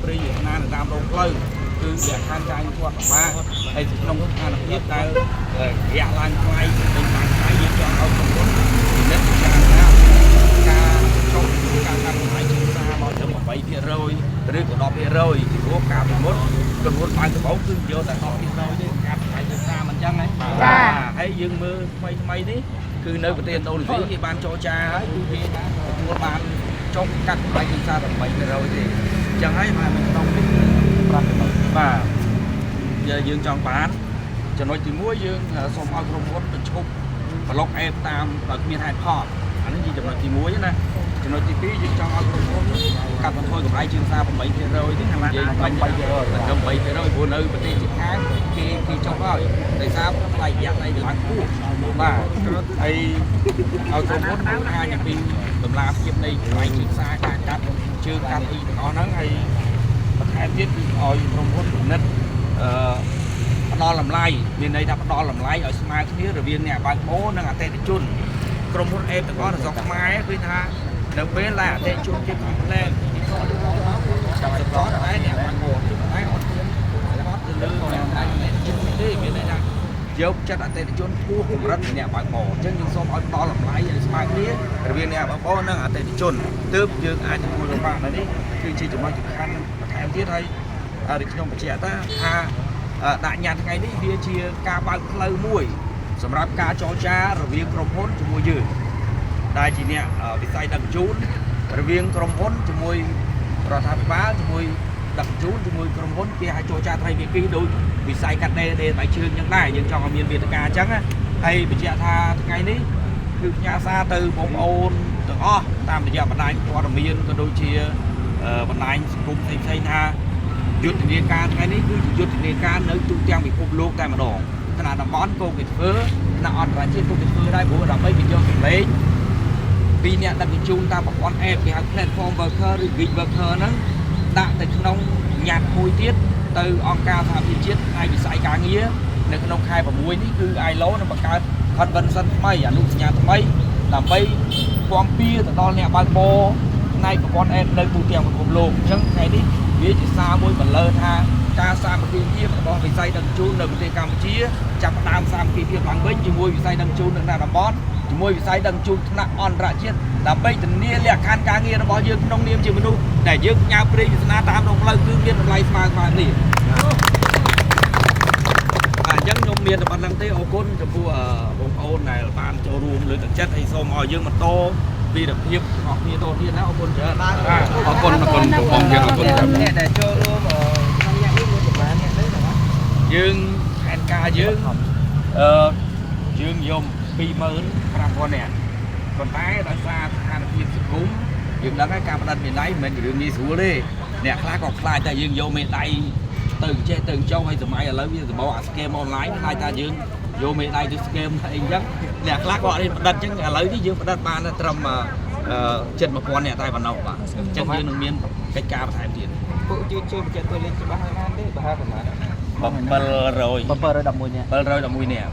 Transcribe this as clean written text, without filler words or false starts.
ព្រីណាតាមដងផ្លូវគឺវាខានការគាត់មកហើយក្នុងស្ថានភាពដែលរយៈឡើងថ្លៃវិញបានថ្លៃយើងចង់ឲ្យក្រុមហ៊ុនពិនិត្យពិចារណាការចុះការកាត់ថ្លៃជាសាមកទៅ8%ឬក៏10%ពីព្រោះការប្រមុតក្រុមហ៊ុនបានដំបូងគឺយកតែ10%ទេការថ្លៃជាសាមិនអញ្ចឹងហ្នឹងហើយយើងមើលថ្មីនេះគឺនៅប្រទេសឥណ្ឌូនេស៊ីគេបានចរចាហើយគឺគេទទួលបានចុះកាត់ថ្លៃជាសា8%ទេអញ្ចឹងហើយមកក្នុងនេះបាទយើងចង់បានចំណុចទី1យើងសូមឲ្យក្រុមហ៊ុនបញ្ឈប់ប្លុកអេបតាមដោយគ្មានហេតុផលអានេះជាចំណុចទី1ណាចំណុចទី2យើងចង់ឲ្យក្រុមហ៊ុនកាត់បន្ថយកម្រៃជាងសា8%ទេខាងណាយើង8%ព្រោះនៅប្រទេសជិតខាងគេចុះហើយដោយសារថ្លៃយៈនៃឡើងខ្ពស់បាទហើយឲ្យក្រុមហ៊ុនបង្ហាញពីតម្លាភាពនៃថ្លៃជាងសាការកាត់ជើងកាត់អីទាំងអស់ហ្នឹងហើយបន្ថែមទៀតគឺឲ្យក្រុមហ៊ុនពិនិត្យផ្ដល់តម្លៃមានន័យថាផ្ដល់តម្លៃឲ្យស្មើគ្នារវាងអ្នកបើកបរនិងអតិថិជនក្រុមហ៊ុនអេបទាំងអស់នៅស្រុកខ្មែរគឺថានៅពេលដែលអតិថិជនគេកំឡែងចាប់សតតែអ្នកបើកបរគឺតែអត់មានអត់ទៅលើអ្នកអតិថិជនទេមានន័យថាយកចិត្តអតិថិជនខ្ពស់កម្រិតអ្នកបើកបរអញ្ចឹងយើងសូមឲ្យផ្ដល់តម្លៃឲ្យស្មើគ្នារវាងអ្នកបើកបរនិងអតិថិជនទើបយើងអាចទទួលបាននេះគឺជាចំណុចសំខាន់បន្ថែមទៀតហើយដូចខ្ញុំបញ្ជាក់ថាដាក់ញត្តិថ្ងៃនេះវាជាការបើកផ្លូវមួយសម្រាប់ការចរចារវាងក្រុមហ៊ុនជាមួយយើងដែលជាអ្នកវិស័យដឹកជញ្ជូនរវាងក្រុមហ៊ុនជាមួយរដ្ឋាភិបាលជាមួយដឹកជញ្ជូនជាមួយក្រុមហ៊ុនគេឲ្យចរចាថ្មីពីពីដូចវិស័យកាត់ដេរដៃជើងយ៉ាងដែរយើងចង់ឲ្យមានវេទិកាអញ្ចឹងហើយបញ្ជាក់ថាថ្ងៃនេះគឺផ្ញើសារទៅបងប្អូនទាំងអស់តាមរយៈបណ្ដាញព័ត៌មានក៏ដូចជាបណ្ដាញសង្គមផ្សេងៗថាយុទ្ធនាការថ្ងៃនេះគឺជាយុទ្ធនាការនៅទូទាំងពិភពលោកតែម្ដងថ្នាក់តំបន់ក៏គេធ្វើថ្នាក់អន្តរជាតិក៏គេធ្វើដែរព្រោះដើម្បីគេយកសម្លេងពីអ្នកដឹកជញ្ជូនតាមប្រព័ន្ធ app គេហៅ platform worker ឬ gig worker ហ្នឹងដាក់ទៅក្នុងញត្តិមួយទៀតទៅអង្គការសហប្រជាជាតិផ្នែកវិស័យការងារនៅក្នុងខែ6នេះគឺ ILO នឹងបង្កើត convention ថ្មីអនុសញ្ញាថ្មីដើម្បីគាំពៀទៅដល់អ្នកបើកបរផ្នែកប្រព័ន្ធ app នៅទូទាំងពិភពលោកអញ្ចឹងថ្ងៃនេះវាជាសារមួយបន្លឺថាការសាមគ្គីភាពរបស់វិស័យដឹកជញ្ជូននៅប្រទេសកម្ពុជាចាប់ផ្ដើមសាមគ្គីភាពឡើងវិញជាមួយវិស័យដឹកជញ្ជូននៅតាមតំបន់ជាមួយវិស័យដឹកជញ្ជូនថ្នាក់អន្តរជាតិដើម្បីធានាលក្ខខណ្ឌការងាររបស់យើងក្នុងនាមជាមនុស្សដែលយើងផ្ញើព្រីវាសនាតាមដងផ្លូវគឺមានតម្លៃស្មើៗនេះអញ្ចឹងខ្ញុំមានតែប៉ុណ្្នឹងទេអរគុណចំពោះបងប្អូនដែលបានចូលរួមលើកទឹកចិត្តហើយសូមឲ្យយើងបន្តវីរភាពរបស់គ្នាតទៀតណាអរគុណច្រើនអរគុណបងយើងអរគុណអ្នកដែលចូលរួមក្នុងញ៉ាំនេះមួយប្រហែលអ្នកទេយើងផែនការយើងយើងយក25000នាក់ប៉ុន្តែដោយសារស្ថានភាពសង្គមយើងដឹងហើយការផ្ដិតមេដៃមិនមែនជារឿងងាយស្រួលទេអ្នកខ្លះក៏ខ្លាចតែយើងយកមេដៃទៅចេះទៅចុះឲ្យសម័យឥឡូវវាសម្បូរអាស្កេមអនឡាញខ្លាចថាយើងយកមេដៃទៅស្កេមអីអញ្ចឹងអ្នកខ្លះក៏អត់ហ៊ានផ្ដិតអញ្ចឹងឥឡូវនេះយើងផ្ដិតបានត្រឹម71000នាក់តែប៉ុណ្ណោះបាទអញ្ចឹងយើងនឹងមានកិច្ចការបន្ថែមទៀតពួកយើងជួយបញ្ជាក់តួលេខច្បាស់ហើយបានទេបើហៅប្រហែល711នាក់711នាក់